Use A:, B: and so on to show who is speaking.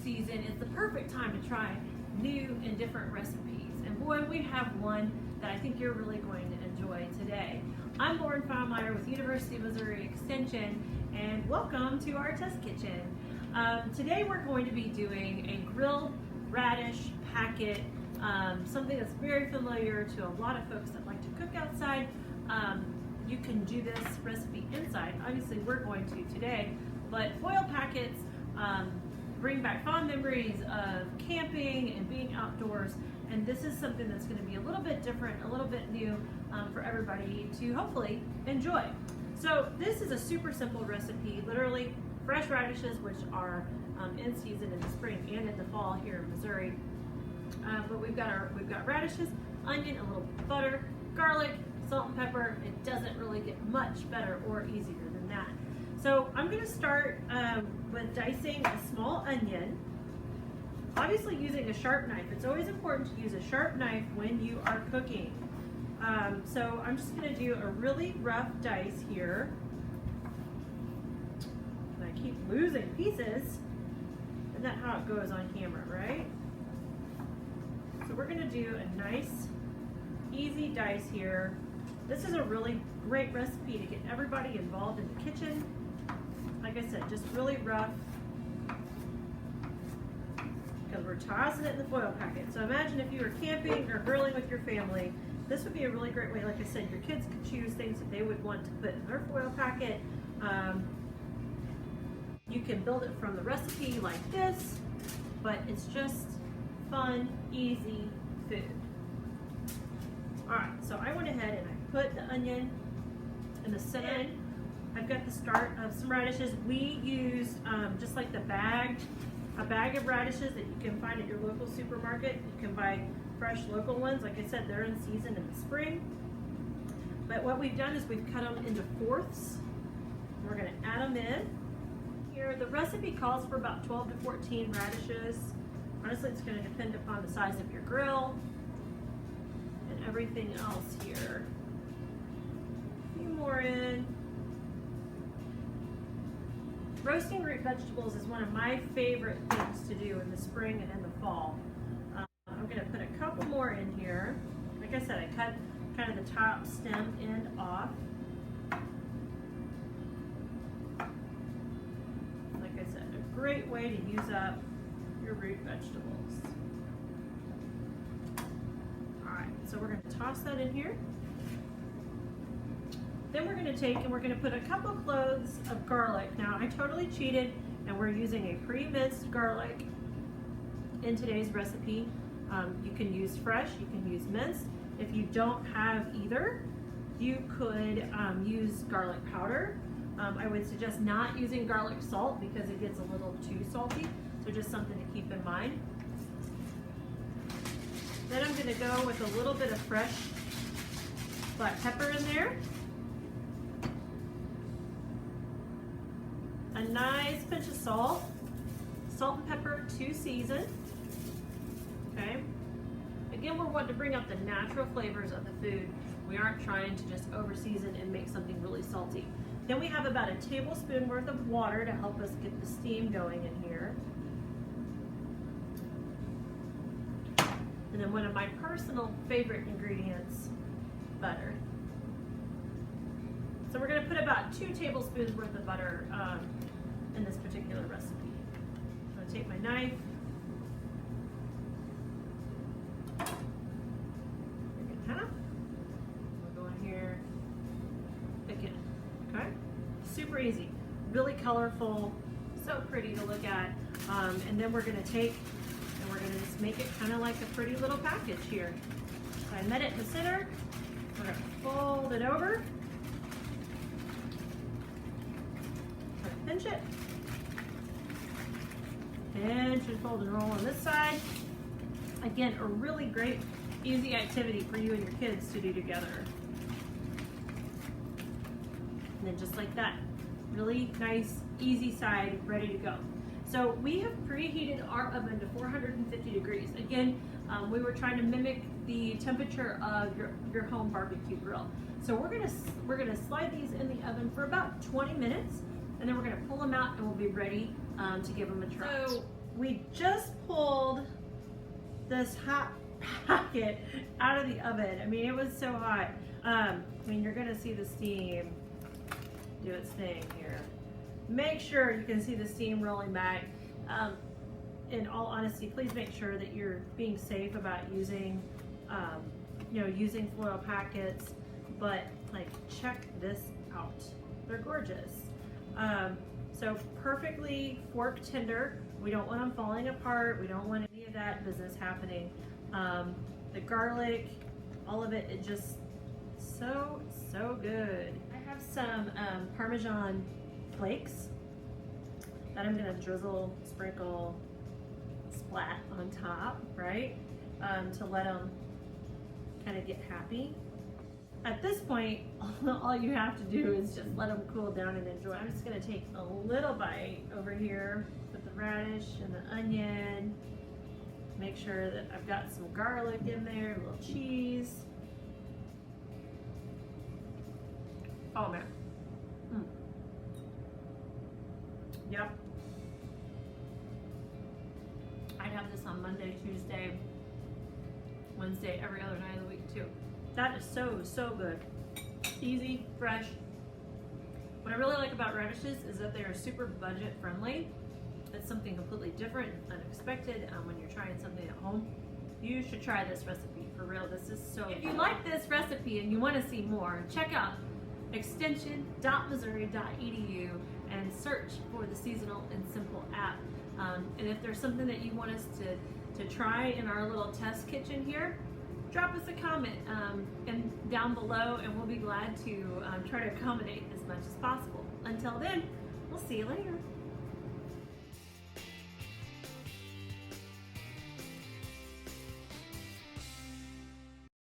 A: season is the perfect time to try new and different recipes. And boy, we have one that I think you're really going to enjoy today. I'm Lauren Faulmeyer with University of Missouri Extension, and welcome to our test kitchen. Today we're going to be doing a grilled radish packet, something that's very familiar to a lot of folks that like to cook outside. You can do this recipe inside. Obviously we're going to today, but foil packets bring back fond memories of camping and being outdoors, and this is something that's going to be a little bit different, a little bit new for everybody to hopefully enjoy. So this is a super simple recipe, literally fresh radishes, which are in season in the spring and in the fall here in Missouri. But we've got radishes, onion, a little butter, garlic, salt and pepper. It doesn't really get much better or easier than that. So I'm going to start with dicing a small onion, obviously using a sharp knife. It's always important to use a sharp knife when you are cooking. So I'm just going to do a really rough dice here. And I keep losing pieces. Isn't that how it goes on camera, right? So we're going to do a nice, easy dice here. This is a really great recipe to get everybody involved in the kitchen. Like I said, just really rough, because we're tossing it in the foil packet. So imagine if you were camping or grilling with your family, this would be a really great way. Like I said, your kids could choose things that they would want to put in their foil packet. You can build it from the recipe like this, but it's just fun, easy food. All right, so I went ahead and I put the onion in the center. I've got the start of some radishes. We used just like a bag of radishes that you can find at your local supermarket. You can buy fresh local ones. Like I said, they're in season in the spring. But what we've done is we've cut them into fourths. We're going to add them in. Here, the recipe calls for about 12 to 14 radishes. Honestly, it's going to depend upon the size of your grill and everything else here. A few more in. Roasting root vegetables is one of my favorite things to do in the spring and in the fall. I'm going to put a couple more in here. Like I said, I cut kind of the top stem end off. Like I said, a great way to use up your root vegetables. Alright, so we're going to toss that in here. Then we're going to take and we're going to put a couple cloves of garlic. Now I totally cheated and we're using a pre-minced garlic in today's recipe. You can use fresh, you can use minced. If you don't have either, you could use garlic powder. I would suggest not using garlic salt because it gets a little too salty, so just something to keep in mind. Then I'm going to go with a little bit of fresh black pepper in there. A nice pinch of salt, salt and pepper to season. Okay. Again, we're wanting to bring out the natural flavors of the food. We aren't trying to just over season and make something really salty. Then we have about a tablespoon worth of water to help us get the steam going in here. And then one of my personal favorite ingredients, butter. So we're going to put about 2 tablespoons worth of butter in this particular recipe. I'm going to take my knife, break it in half. We'll go in here again. Okay, super easy, really colorful, so pretty to look at. And then we're going to take and we're going to just make it kind of like a pretty little package here. So I met it in the center. We're going to fold it over. Pinch it, pinch and fold and roll on this side. Again, a really great, easy activity for you and your kids to do together. And then just like that, really nice, easy side, ready to go. So we have preheated our oven to 450 degrees. Again, we were trying to mimic the temperature of your home barbecue grill. So we're gonna slide these in the oven for about 20 minutes, and then we're gonna pull them out and we'll be ready to give them a try. So we just pulled this hot packet out of the oven. I mean, it was so hot. I mean, you're gonna see the steam do its thing here. Make sure you can see the steam rolling back. In all honesty, please make sure that you're being safe about using, using foil packets, but like, check this out. They're gorgeous. So perfectly fork tender. We don't want them falling apart. We don't want any of that business happening. The garlic, all of it, just so good. I have some Parmesan flakes that I'm gonna drizzle, sprinkle, splat on top, right? To let them kind of get happy. At this point, all you have to do is just let them cool down and enjoy. I'm just gonna take a little bite over here with the radish and the onion. Make sure that I've got some garlic in there, a little cheese. Oh man. Yep. I'd have this on Monday, Tuesday, Wednesday, every other night of the week too. That is so good. Easy, fresh. What I really like about radishes is that they are super budget friendly. It's something completely different, unexpected. When you're trying something at home, you should try this recipe for real. This is so If you like this recipe and you want to see more, check out extension.missouri.edu and search for the Seasonal and Simple app. And if there's something that you want us to try in our little test kitchen here, drop us a comment and down below, and we'll be glad to try to accommodate as much as possible. Until then, we'll see you later.